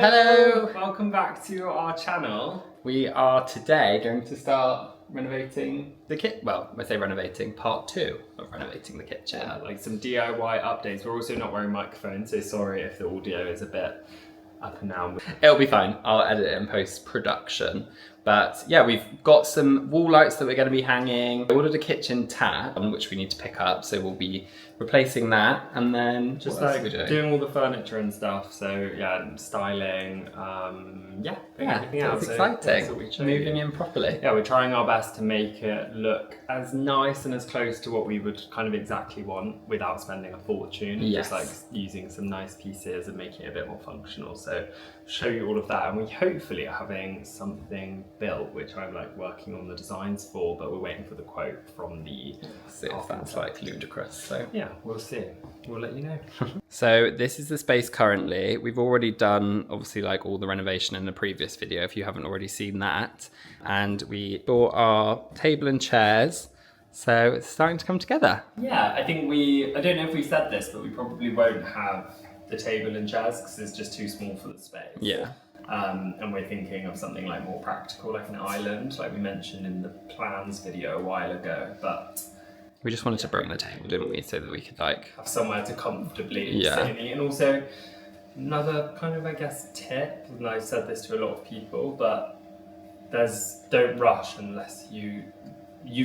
Hello! Welcome back to our channel. We are today going to start renovating the kitchen. Well, I say renovating, part 2 of renovating the kitchen. Yeah, like some DIY updates. We're also not wearing microphones, so sorry if the audio is a bit up and down. It'll be fine. I'll edit it in post-production. But yeah, we've got some wall lights that we're going to be hanging. I ordered a kitchen tap, which we need to pick up, so we'll be replacing that, and then just like doing all the furniture and stuff. So yeah, styling, everything else. It's exciting. So moving in properly. Yeah, we're trying our best to make it look as nice and as close to what we would kind of exactly want without spending a fortune. Yes. Just like using some nice pieces and making it a bit more functional. So show you all of that, and we hopefully are having something built, which I'm like working on the designs for, but we're waiting for the quote from the. See if that's like ludicrous. So yeah, we'll see. We'll let you know. So this is the space currently. We've already done obviously like all the renovation in the previous video if you haven't already seen that. And we bought our table and chairs. So it's starting to come together. Yeah, I think I don't know if we said this, but we probably won't have the table and chairs because it's just too small for the space. Yeah. And we're thinking of something like more practical, like an island, like we mentioned in the plans video a while ago, but we just wanted to bring the table, didn't we, so that we could like have somewhere to comfortably sit and eat. And also another kind of, I guess, tip, and I've said this to a lot of people, but don't rush unless you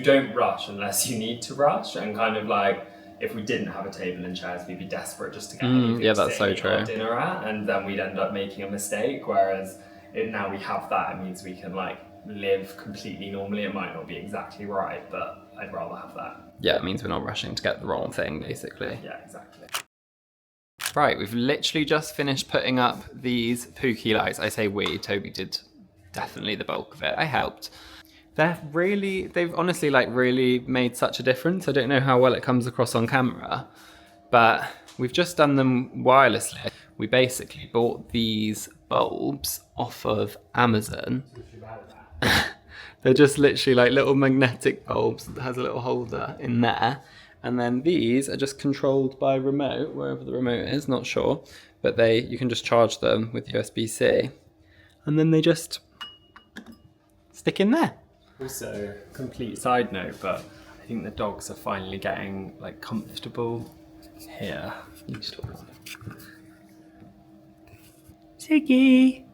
don't rush unless you need to rush, and kind of like if we didn't have a table and chairs, we'd be desperate just to get anything that's so true. our dinner at, and then we'd end up making a mistake. Whereas now we have that, it means we can like live completely normally. It might not be exactly right, but I'd rather have that. Yeah, it means we're not rushing to get the wrong thing, basically. Yeah, exactly. Right, we've literally just finished putting up these Pookie lights. I say we, Toby did definitely the bulk of it. I helped. They've honestly like really made such a difference. I don't know how well it comes across on camera, but we've just done them wirelessly. We basically bought these bulbs off of Amazon. They're just literally like little magnetic bulbs that has a little holder in there. And then these are just controlled by remote, wherever the remote is, not sure. But you can just charge them with USB-C. And then they just stick in there. Also, complete side note, but I think the dogs are finally getting like comfortable here. Ziggy!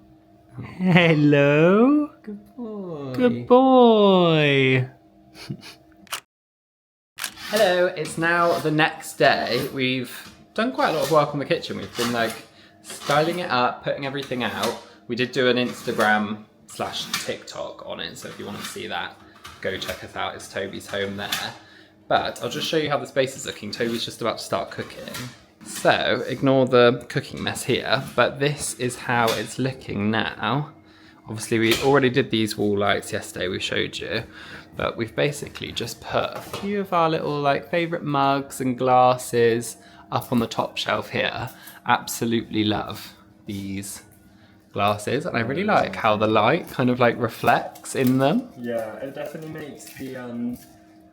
Hello! Good boy. Good boy! Hello, it's now the next day. We've done quite a lot of work on the kitchen. We've been like styling it up, putting everything out. We did do an Instagram/TikTok on it, so if you want to see that, go check us out. It's Toby's home there. But I'll just show you how the space is looking. Toby's just about to start cooking. So ignore the cooking mess here, but this is how it's looking now. Obviously we already did these wall lights yesterday, we showed you, but we've basically just put a few of our little like favorite mugs and glasses up on the top shelf here. Absolutely love these glasses, and I really like how the light kind of like reflects in them. Yeah, it definitely makes the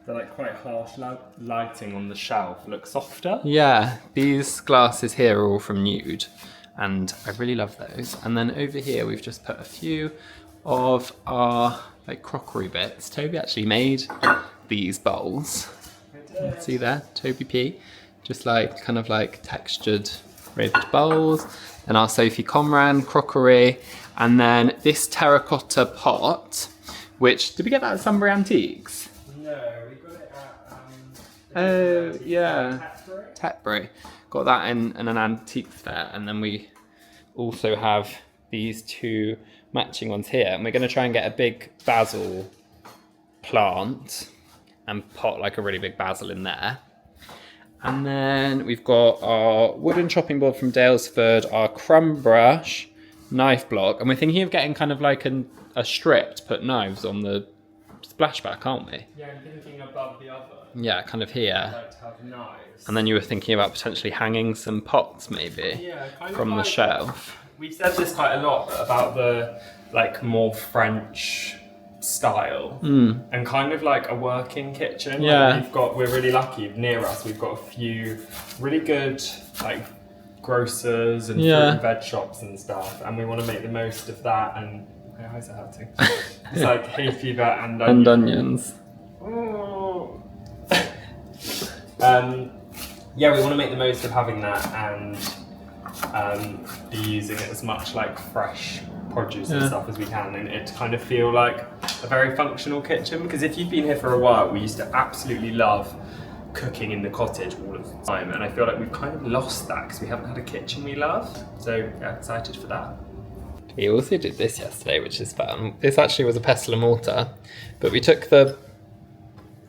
like quite harsh lighting on the shelf look softer. Yeah, these glasses here are all from Nude, and I really love those. And then over here we've just put a few of our like crockery bits. Toby actually made these bowls. See there, Toby P. Just like kind of like textured ribbed bowls. And our Sophie Comran crockery, and then this terracotta pot, which, did we get that at Sunbury Antiques? No, we got it at Oh yeah, Tetbury. Got that in an antique fair, and then we also have these two matching ones here, and we're going to try and get a big basil plant and pot like a really big basil in there. And then we've got our wooden chopping board from Dalesford, our crumb brush, knife block, and we're thinking of getting kind of like a strip to put knives on the splashback, aren't we? Yeah, I'm thinking above the oven. Yeah, kind of here. I'd like to have knives. And then you were thinking about potentially hanging some pots maybe from the shelf. We've said this quite a lot about the like more French style and kind of like a working kitchen. Yeah. Like we're really lucky near us. We've got a few really good like grocers and fruit and veg shops and stuff, and we want to make the most of that. And how is it hurting? It's like hay fever and onions. Oh. Yeah, we want to make the most of having that and be using it as much like fresh produce and stuff as we can, and it to kind of feel like a very functional kitchen. Because if you've been here for a while, we used to absolutely love cooking in the cottage all of the time, and I feel like we've kind of lost that because we haven't had a kitchen we love. So yeah, excited for that. We also did this yesterday, which is fun. This actually was a pestle and mortar, but we took the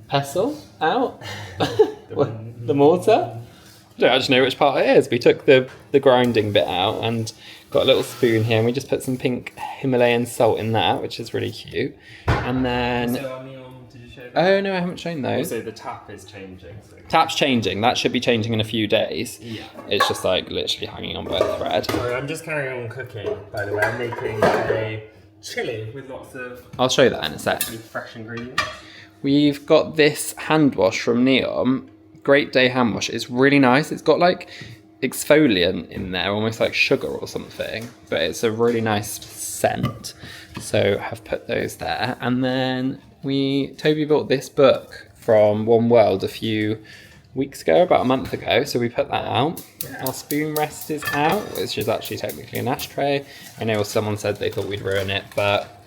pestle out, the mortar. I don't actually know which part it is. We took the grinding bit out and got a little spoon here, and we just put some pink Himalayan salt in that, which is really cute. And then... So our neon, did you show that? Oh no, I haven't shown those. Also the tap is changing. So. Tap's changing. That should be changing in a few days. Yeah. It's just like literally hanging on by a thread. Sorry, I'm just carrying on cooking, by the way. I'm making a chili with lots of... I'll show you that in a sec. Fresh ingredients. We've got this hand wash from Neom. Great Day hand wash. It's really nice. It's got like exfoliant in there, almost like sugar or something, but it's a really nice scent. So I've put those there. And then Toby bought this book from One World a few weeks ago, about a month ago. So we put that out. Yeah. Our spoon rest is out, which is actually technically an ashtray. I know someone said they thought we'd ruin it, but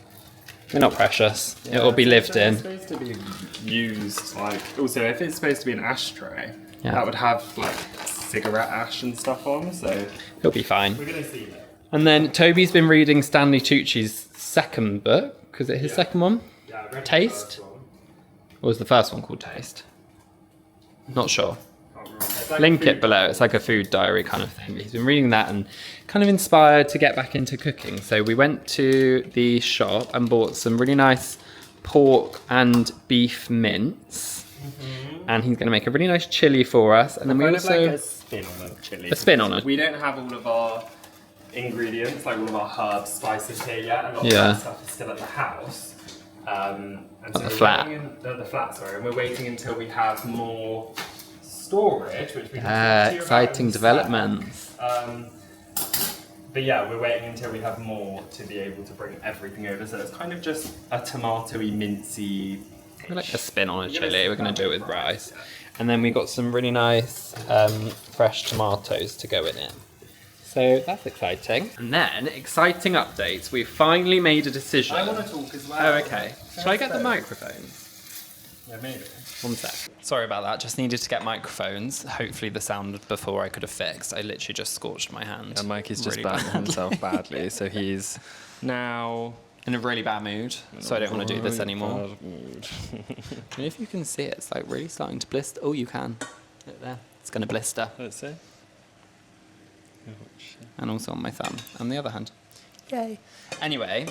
we're not precious. Yeah, it'll be lived in. It's supposed to be used, like, also if it's supposed to be an ashtray, that would have like cigarette ash and stuff on, so it'll be fine. We're gonna see it. And then Toby's been reading Stanley Tucci's second book. Was it his second one? Yeah, I read Taste? The first one. Or was the first one called Taste? Not sure. Like Link it below. It's like a food diary kind of thing. He's been reading that and kind of inspired to get back into cooking. So we went to the shop and bought some really nice pork and beef mince. And he's going to make a really nice chili for us. And then we also... like a spin on a chili. A spin on it. We don't have all of our ingredients, like all of our herbs, spices here yet. A lot of Yeah. that stuff is still at the house. And so the we're flat. waiting the flat, sorry. And we're waiting until we have more storage, which we can talk to you exciting about developments. But yeah, we're waiting until we have more to be able to bring everything over. So it's kind of just a tomatoey, mincy. Like a spin on a chili. We're going to do it with rice. And then we got some really nice fresh tomatoes to go in it. So that's exciting. And then, exciting updates. We've finally made a decision. I want to talk as well. Oh, okay. Shall I get the microphones? Yeah, maybe. One sec. Sorry about that. Just needed to get microphones. Hopefully the sound before I could have fixed. I literally just scorched my hand. And Mikey's just really burnt himself badly, so he's now in a really bad mood. So I don't want to do this anymore. And if you can see it, it's like really starting to blister. Oh, you can. Look there. It's going to blister. Let's see. And also on my thumb and the other hand. Yay. Anyway,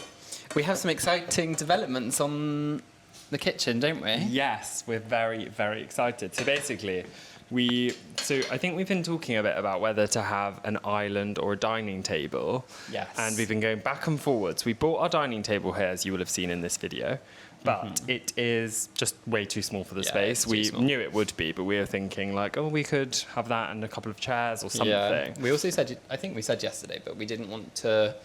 we have some exciting developments on the kitchen, don't we? Yes, we're very, very excited. So basically, I think we've been talking a bit about whether to have an island or a dining table. Yes. And we've been going back and forwards. We bought our dining table here, as you will have seen in this video. But it is just way too small for the space. We knew it would be, but we were thinking like, oh, we could have that and a couple of chairs or something. Yeah. We also said, I think we said yesterday, but we didn't want to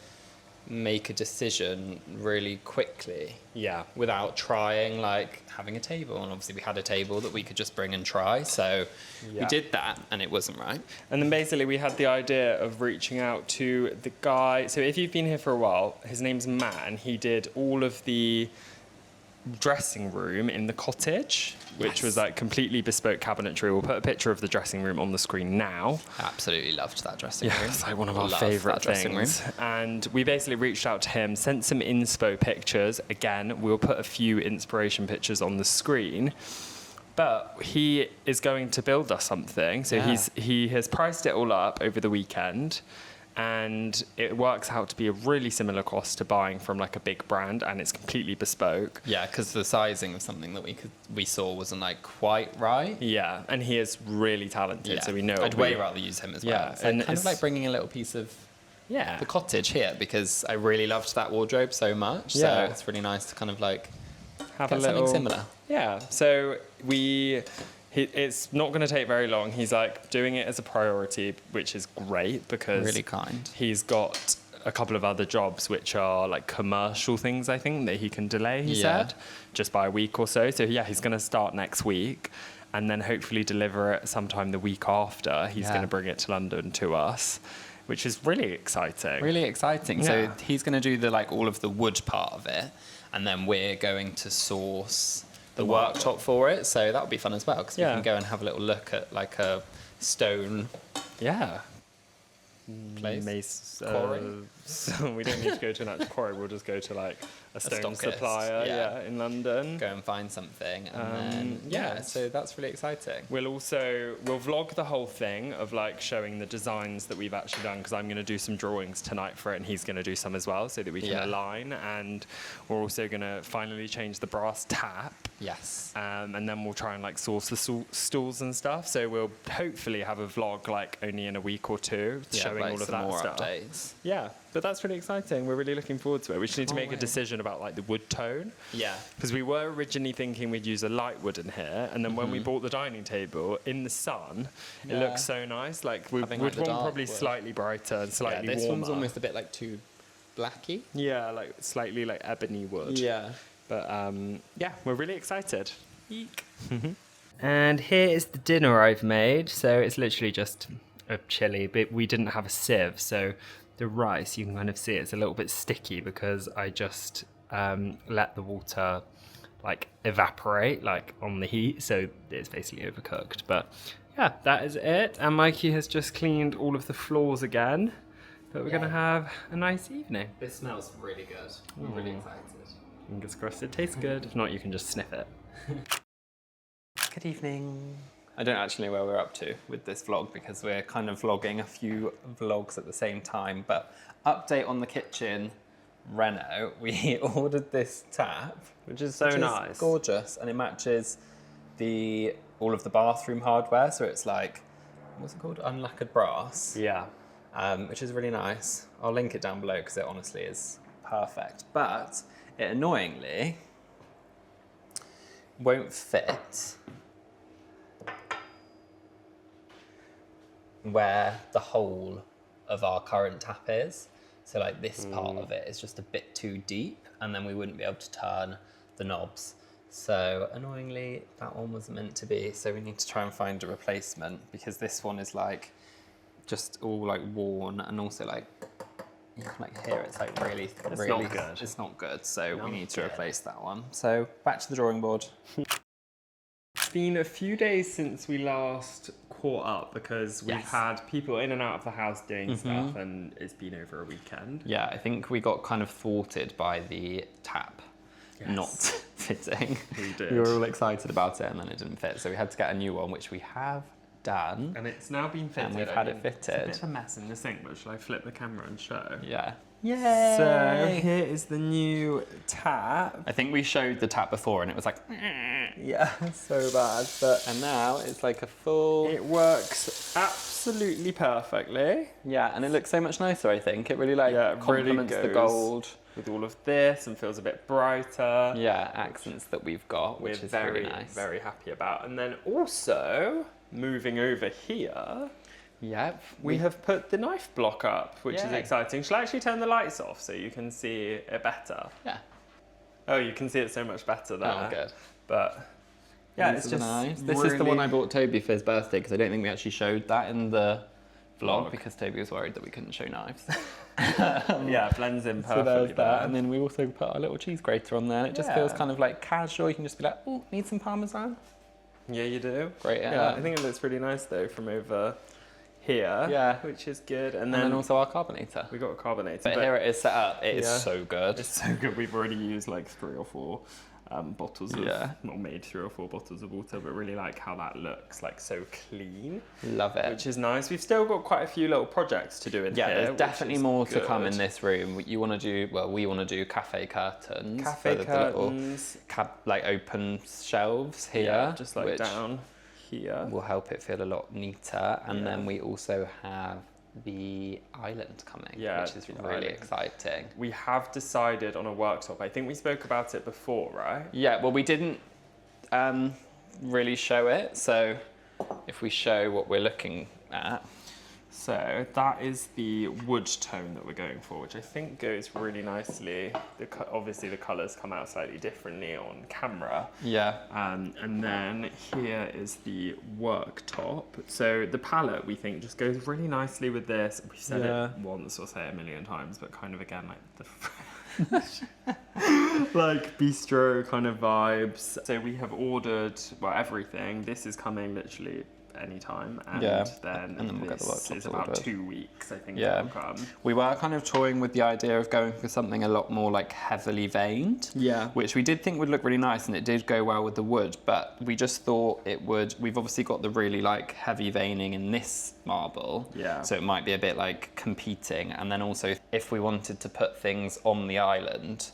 make a decision really quickly. Yeah. Without trying, like, having a table. And obviously we had a table that we could just bring and try. So we did that and it wasn't right. And then basically we had the idea of reaching out to the guy. So if you've been here for a while, his name's Matt, and he did all of the dressing room in the cottage, which was like completely bespoke cabinetry. We'll put a picture of the dressing room on the screen now. Absolutely loved that dressing room. Yeah, it's like one of our favourite things. And we basically reached out to him, sent some inspo pictures. Again, we'll put a few inspiration pictures on the screen. But he is going to build us something. So he has priced it all up over the weekend. And it works out to be a really similar cost to buying from like a big brand, and it's completely bespoke. Yeah, because the sizing of something that we saw wasn't like quite right. Yeah, and he is really talented, so we know. I'd way rather use him as well. Yeah, it's like, kind of like bringing a little piece of the cottage here, because I really loved that wardrobe so much. So it's really nice to kind of like have get something similar. Yeah, so It's not going to take very long. He's like doing it as a priority, which is great because Really kind. he's got a couple of other jobs which are like commercial things, I think, that he can delay, he said, just by a week or so. So yeah, he's going to start next week and then hopefully deliver it sometime the week after. He's going to bring it to London to us, which is really exciting. Really exciting. Yeah. So he's going to do the like all of the wood part of it, and then we're going to source the worktop for it. So that'll be fun as well, because we can go and have a little look at like a stone place. Quarry. So we don't need to go to an actual quarry. We'll just go to like a stone supplier in London. Go and find something, and then so that's really exciting. We'll vlog the whole thing of like showing the designs that we've actually done, because I'm going to do some drawings tonight for it and he's going to do some as well, so that we can align. And we're also going to finally change the brass tap. Yes. And then we'll try and like source the stools and stuff. So we'll hopefully have a vlog like only in a week or two showing like all of some that more stuff. Updates. Yeah, but that's really exciting. We're really looking forward to it. We just need to make a decision about like the wood tone. Yeah. Because we were originally thinking we'd use a light wood in here, and then when we bought the dining table in the sun, it looks so nice. Like we'd want probably slightly brighter and slightly warmer. This one's almost a bit like too blacky. Yeah, like slightly like ebony wood. Yeah. But we're really excited. Eek. And here is the dinner I've made. So it's literally just a chili, but we didn't have a sieve, so the rice, you can kind of see it's a little bit sticky because I just let the water like evaporate like on the heat, so it's basically overcooked. But yeah, that is it. And Mikey has just cleaned all of the floors again, but we're gonna have a nice evening. This smells really good. I'm really excited. Fingers crossed it tastes good. If not, you can just sniff it. Good evening. I don't actually know where we're up to with this vlog, because we're kind of vlogging a few vlogs at the same time. But update on the kitchen reno. We ordered this tap, which is so nice. Gorgeous, and it matches all of the bathroom hardware. So it's like, what's it called? Unlacquered brass. Yeah. Which is really nice. I'll link it down below because it honestly is perfect. But it annoyingly won't fit where the hole of our current tap is. So like this part of it is just a bit too deep, and then we wouldn't be able to turn the knobs. So annoyingly, that one wasn't meant to be. So we need to try and find a replacement, because this one is like just all like worn, and also like you can like hear it's like really not good. It's not good. So we need to replace that one. So back to the drawing board. It's been a few days since we last caught up, because we've had people in and out of the house doing stuff, and it's been over a weekend. Yeah, I think we got kind of thwarted by the tap not fitting. We did. We were all excited about it, and then it didn't fit. So we had to get a new one, which we have done. And it's now been fitted. And we've had it fitted. It's a bit of a mess in the sink, but shall I flip the camera and show? Yeah. Yay! So here is the new tap. I think we showed the tap before, and it was like, yeah, so bad. And now it's like a full. It works absolutely perfectly. Yeah, and it looks so much nicer. I think it really complements the gold with all of this, and feels a bit brighter. Yeah, accents that we've got, which is very really nice. Very happy about. And then also moving over here. Yep. We have put the knife block up, which is exciting. Shall I actually turn the lights off so you can see it better? Yeah. Oh, you can see it so much better there. Oh, good. But yeah, it's just nice. This is the one I bought Toby for his birthday, because I don't think we actually showed that in the vlog, because Toby was worried that we couldn't show knives. Yeah, it blends in perfectly. So there's that, and then we also put our little cheese grater on there, and it just feels kind of like casual. You can just be like, oh, need some Parmesan? Yeah, you do. Great. Yeah, I think it looks really nice though from over here, which is good. And then also our carbonator. We got a carbonator. But here it is set up. It is so good. It's so good. We've already used like 3 or 4 bottles of, not made 3 or 4 bottles of water, but really like how that looks, like so clean. Love it. Which is nice. We've still got quite a few little projects to do in here. Yeah, there's definitely more to come in this room. You want to do, we want to do cafe curtains. Cafe curtains. Like open shelves here. Yeah, just like down here. Will help it feel a lot neater. And then we also have the island coming, which is really exciting. We have decided on a worktop. I think we spoke about it before, right? Yeah, well, we didn't really show it. So if we show what we're looking at. So that is the wood tone that we're going for, which I think goes really nicely. Obviously the colours come out slightly differently on camera. Yeah. And then here is the worktop. So the palette, we think, just goes really nicely with this. We've said it once or say it a million times, but kind of again like the like bistro kind of vibes. So we have ordered, well, everything. This is coming literally anytime, and then we'll get the this worktop is about ordered. 2 weeks, I think. Yeah, it'll come. We were kind of toying with the idea of going for something a lot more like heavily veined, which we did think would look really nice, and it did go well with the wood, but we just thought it would. We've obviously got the really like heavy veining in this marble, so it might be a bit like competing, and then also if we wanted to put things on the island,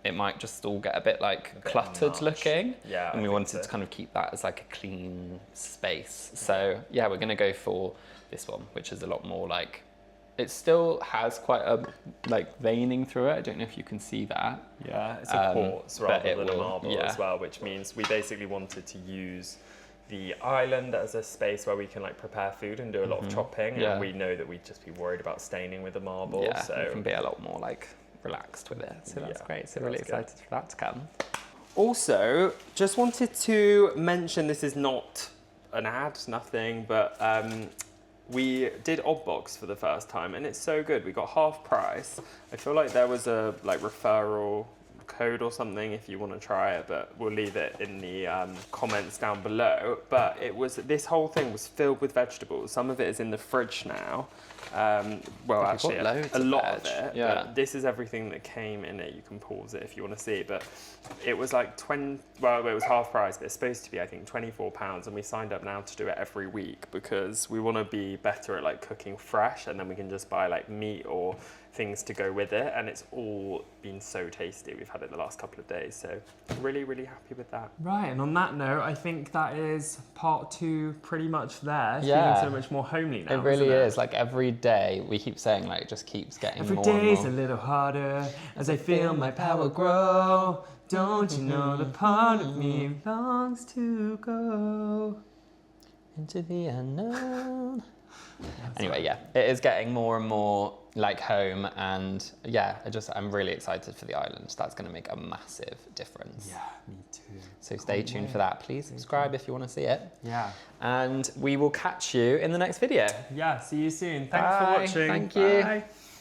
it might just all get a bit like cluttered looking. Yeah. And we wanted to kind of keep that as like a clean space. So yeah, we're gonna go for this one, which is a lot more like, it still has quite a like veining through it. I don't know if you can see that. Yeah, it's a quartz rather than a marble as well, which means we basically wanted to use the island as a space where we can like prepare food and do a lot of chopping. And we know that we'd just be worried about staining with the marble. Yeah, so it can be a lot more like relaxed with it, so that's great. So really excited for that to come. Also, just wanted to mention, this is not an ad, nothing, but we did Oddbox for the first time, and it's so good. We got half price. I feel like there was a like referral code or something if you want to try it, but we'll leave it in the comments down below. But it was, this whole thing was filled with vegetables. Some of it is in the fridge now. Well, actually, a lot of it. Yeah. But this is everything that came in it. You can pause it if you want to see it. But it was like well, it was half price, but it's supposed to be, I think, £24. And we signed up now to do it every week because we want to be better at like cooking fresh, and then we can just buy like meat or things to go with it, and it's all been so tasty. We've had it the last couple of days, so really, really happy with that. Right, and on that note, I think that is part 2 pretty much there. It's feeling so much more homely now. It really is. Like every day, we keep saying like it just keeps getting more and more. Every day's a little harder as I feel my power grow. Don't you know the part of me longs to go into the unknown. Anyway, yeah, it is getting more and more like home, and yeah, I'm really excited for the island. That's going to make a massive difference. Yeah, me too. So stay tuned for that. Please subscribe if you want to see it. Yeah. And we will catch you in the next video. Yeah, see you soon. Thanks for watching. Thank you. Bye.